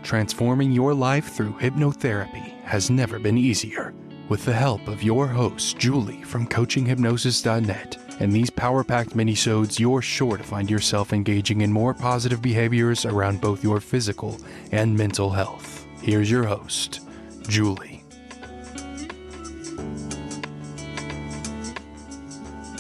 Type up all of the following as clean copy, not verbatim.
Transforming your life through hypnotherapy has never been easier. With the help of your host, Julie from coachinghypnosis.net, and these power-packed minisodes, you're sure to find yourself engaging in more positive behaviors around both your physical and mental health. Here's your host, Julie.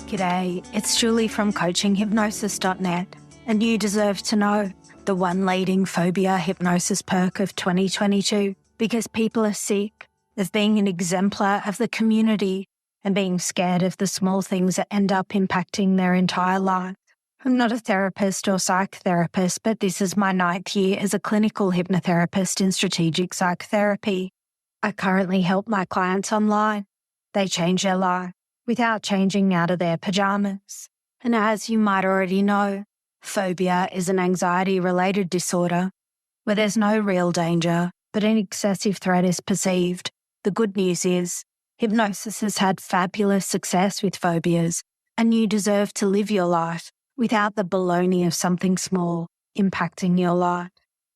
G'day, it's Julie from coachinghypnosis.net, and you deserve to know the one leading phobia hypnosis perk of 2022, because people are sick of being an exemplar of the community and being scared of the small things that end up impacting their entire life. I'm not a therapist or psychotherapist, but this is my 9th year as a clinical hypnotherapist in strategic psychotherapy. I currently help my clients online. They change their life without changing out of their pajamas. And as you might already know, phobia is an anxiety-related disorder where there's no real danger, but an excessive threat is perceived. The good news is, hypnosis has had fabulous success with phobias, and you deserve to live your life without the baloney of something small impacting your life.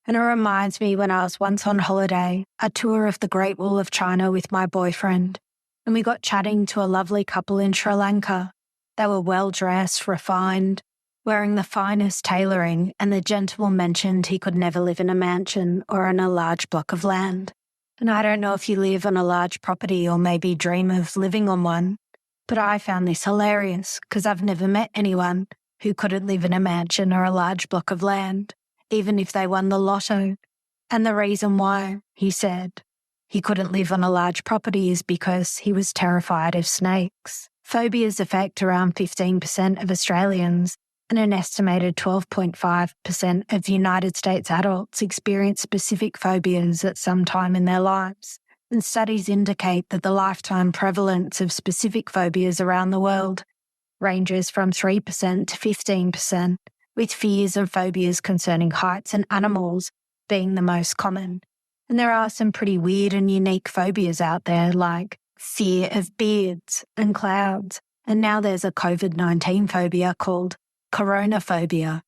And it reminds me when I was once on holiday, a tour of the Great Wall of China with my boyfriend, and we got chatting to a lovely couple in Sri Lanka. They were well-dressed, refined, wearing the finest tailoring, and the gentleman mentioned he could never live in a mansion or on a large block of land. And I don't know if you live on a large property or maybe dream of living on one, but I found this hilarious because I've never met anyone who couldn't live in a mansion or a large block of land, even if they won the lotto. And the reason why, he said, he couldn't live on a large property is because he was terrified of snakes. Phobias affect around 15% of Australians, and an estimated 12.5% of United States adults experience specific phobias at some time in their lives. And studies indicate that the lifetime prevalence of specific phobias around the world ranges from 3% to 15%, with fears and phobias concerning heights and animals being the most common. And there are some pretty weird and unique phobias out there, like fear of beards and clouds. And now there's a COVID-19 phobia called Coronaphobia.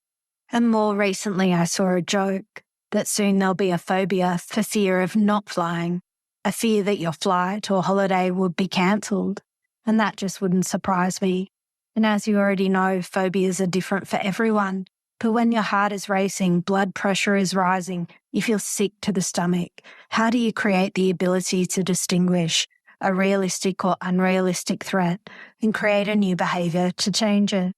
And more recently, I saw a joke that soon there'll be a phobia for fear of not flying, a fear that your flight or holiday would be cancelled. And that just wouldn't surprise me. And as you already know, phobias are different for everyone. But when your heart is racing, blood pressure is rising, you feel sick to the stomach, how do you create the ability to distinguish a realistic or unrealistic threat and create a new behaviour to change it?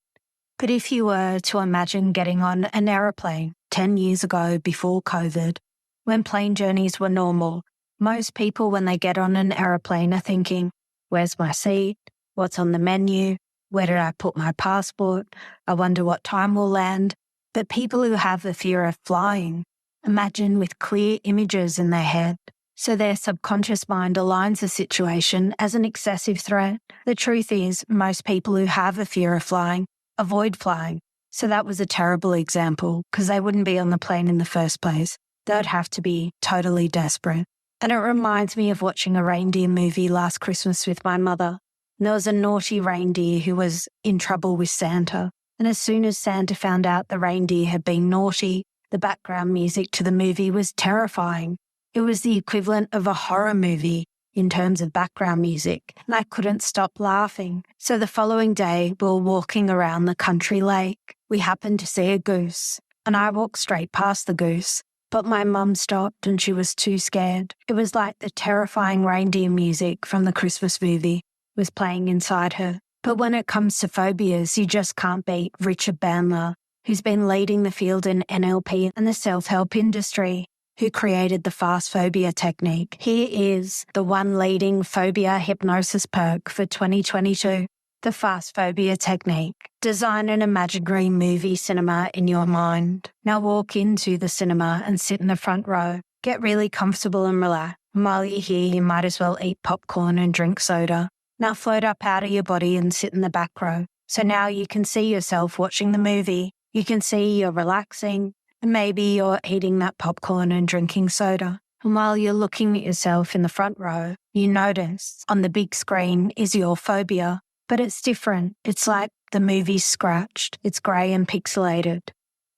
But if you were to imagine getting on an aeroplane 10 years ago before COVID, when plane journeys were normal, most people when they get on an aeroplane are thinking, where's my seat? What's on the menu? Where did I put my passport? I wonder what time we'll land. But people who have a fear of flying imagine with clear images in their head. So their subconscious mind aligns the situation as an excessive threat. The truth is, most people who have a fear of flying avoid flying. So that was a terrible example because they wouldn't be on the plane in the first place. They'd have to be totally desperate. And it reminds me of watching a reindeer movie last Christmas with my mother. And there was a naughty reindeer who was in trouble with Santa. And as soon as Santa found out the reindeer had been naughty, the background music to the movie was terrifying. It was the equivalent of a horror movie in terms of background music, and I couldn't stop laughing. So the following day, we were walking around the country lake. We happened to see a goose, and I walked straight past the goose, but my mum stopped and she was too scared. It was like the terrifying reindeer music from the Christmas movie was playing inside her. But when it comes to phobias, you just can't beat Richard Bandler, who's been leading the field in NLP and the self-help industry, who created the fast phobia technique. Here is the one leading phobia hypnosis perk for 2022, the fast phobia technique. Design an imaginary movie cinema in your mind. Now walk into the cinema and sit in the front row. Get really comfortable and relax. While you're here, you might as well eat popcorn and drink soda. Now float up out of your body and sit in the back row. So now you can see yourself watching the movie. You can see you're relaxing. Maybe you're eating that popcorn and drinking soda. And while you're looking at yourself in the front row, you notice on the big screen is your phobia. But it's different. It's like the movie's scratched. It's grey and pixelated.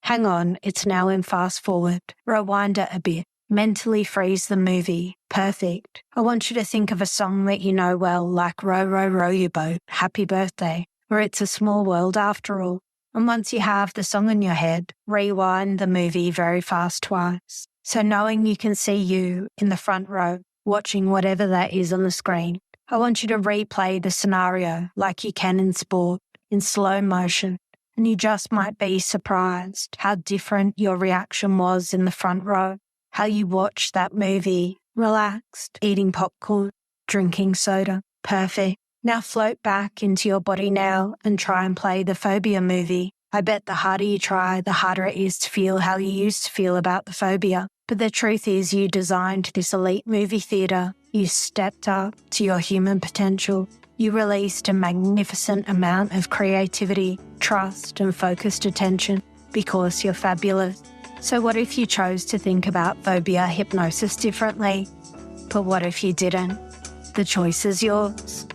Hang on, it's now in fast forward. Rewind it a bit. Mentally freeze the movie. Perfect. I want you to think of a song that you know well, like Row, Row, Row Your Boat, Happy Birthday, or It's a Small World After All. And once you have the song in your head, rewind the movie very fast twice. So knowing you can see you in the front row, watching whatever that is on the screen, I want you to replay the scenario like you can in sport, in slow motion. And you just might be surprised how different your reaction was in the front row, how you watched that movie, relaxed, eating popcorn, drinking soda. Perfect. Now float back into your body now and try and play the phobia movie. I bet the harder you try, the harder it is to feel how you used to feel about the phobia. But the truth is you designed this elite movie theatre. You stepped up to your human potential. You released a magnificent amount of creativity, trust and focused attention because you're fabulous. So what if you chose to think about phobia hypnosis differently? But what if you didn't? The choice is yours.